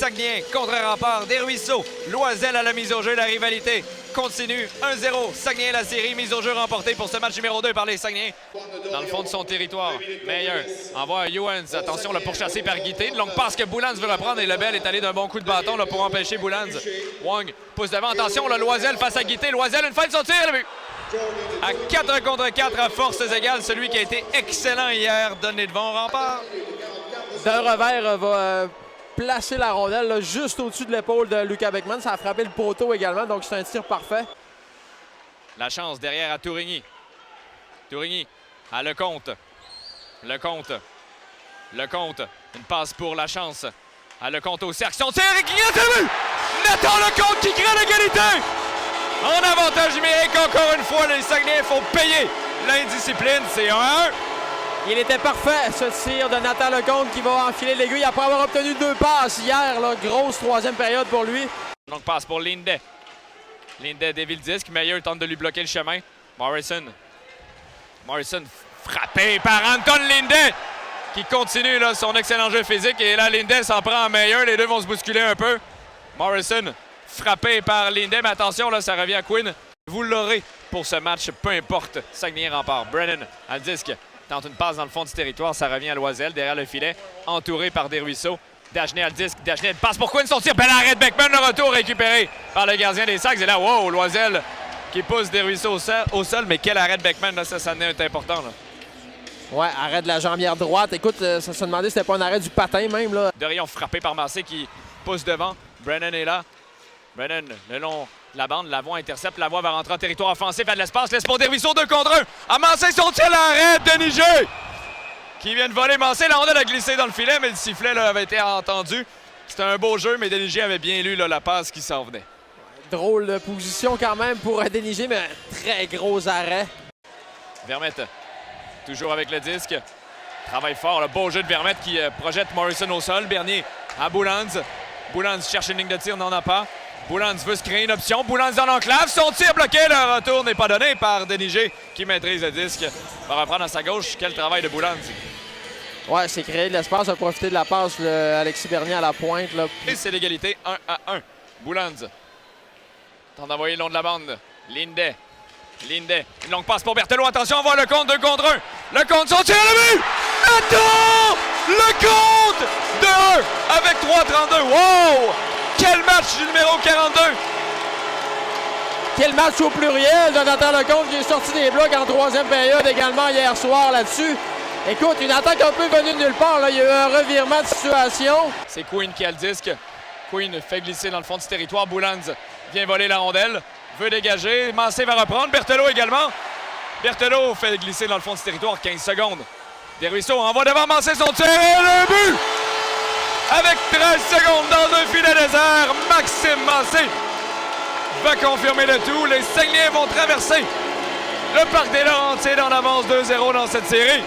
Saguenay contre Rempart. Desruisseaux, Loisel à la mise au jeu. La rivalité continue. 1-0. Saguenay la série. Mise au jeu remportée pour ce match numéro 2 par les Saguenay. Dans le fond de son territoire. Meilleur envoie à Youens. Attention, là, pourchassé par Guité. Une longue passe que Boulans veut reprendre et Lebel est allé d'un bon coup de bâton là, pour empêcher Boulans. Wong pousse devant. Attention, là, Loisel face à Guité. Loisel, une fin de son tir. Le but. À 4 contre 4 à forces égales, celui qui a été excellent hier, donné devant Rempart. D'un revers va placer la rondelle là, juste au-dessus de l'épaule de Lucas Beckman. Ça a frappé le poteau également, donc c'est un tir parfait. La chance derrière à Tourigny. Tourigny à Lecomte. Lecomte. Lecomte. Une passe pour la chance. À Lecomte au cercle. Son tir et qui a vu! Nathan Lecomte qui crée l'égalité! En avantage numérique, encore une fois, les Saguenay font payer l'indiscipline. C'est 1-1. Il était parfait, ce tir de Nathan Lecomte qui va enfiler l'aiguille après avoir obtenu 2 passes hier. Là, grosse troisième période pour lui. Donc, passe pour Lindet. Lindet dévie le disque. Meilleur tente de lui bloquer le chemin. Morrison. Morrison frappé par Anton Lindet qui continue là, son excellent jeu physique. Et là, Lindet s'en prend en meilleur. Les deux vont se bousculer un peu. Morrison frappé par Lindet. Mais attention, là, ça revient à Quinn. Vous l'aurez pour ce match, peu importe. Saguenay-Rempart. Brennan à le disque. Tente une passe dans le fond du territoire. Ça revient à Loisel derrière le filet. Entouré par Desruisseaux. Dagenet à le disque. Dagenet une passe pour Quinn. Son tir. Bel arrêt de Beckman. Le retour récupéré par le gardien des Sags. Et là, wow, Loisel qui pousse Desruisseaux au sol. Mais quel arrêt de Beckman. Là, ça en est important. Là. Ouais, arrêt de la jambière droite. Écoute, ça se demandait si c'était pas un arrêt du patin même. Là. Derion frappé par Massé qui pousse devant. Brennan est là. Brennan, le long de la bande, Lavoie intercepte. Lavoie va rentrer en territoire offensif, a de l'espace. Laisse pour Desruisseaux 2 contre 1. À Massé, son tir, l'arrêt de Niger qui vient de voler Massé. La rondelle a glissé dans le filet, mais le sifflet là, avait été entendu. C'était un beau jeu, mais Déniger avait bien lu là, la passe qui s'en venait. Drôle de position quand même pour Déniger, mais un très gros arrêt. Vermette, toujours avec le disque. Travaille fort, le beau jeu de Vermette qui projette Morrison au sol. Bernier à Boulans. Boulans cherche une ligne de tir, n'en a pas. Boulans veut se créer une option. Boulans dans l'enclave. Son tir bloqué. Le retour n'est pas donné par Déniger qui maîtrise le disque. Va reprendre à sa gauche. Quel travail de Boulans. Ouais, c'est créer de l'espace, a profité de la passe Alexis Bernier à la pointe. Là. Et c'est l'égalité 1-1. Boulans tente d'envoyer le long de la bande. Lindet. Lindet. Une longue passe pour Berthelot. Attention, on voit le compte 2 contre 1. Le compte, son tir, le but! Attends! Le compte de 1 avec 3-32. Wow! Quel match du numéro 42! Quel match au pluriel de Nathan Lecomte qui est sorti des blocs en troisième période également hier soir là-dessus. Écoute, une attaque un peu venue de nulle part. Là. Il y a eu un revirement de situation. C'est Quinn qui a le disque. Quinn fait glisser dans le fond du territoire. Boulans vient voler la rondelle. Veut dégager. Massé va reprendre. Berthelot également. Berthelot fait glisser dans le fond du territoire. 15 secondes. Desruisseaux envoie devant Massé son tir. Et le but! Avec 13 secondes dans un filet désert, Maxime Massé va confirmer le tout. Les Saguenayens vont traverser le parc des Laurentides en avance 2-0 dans cette série.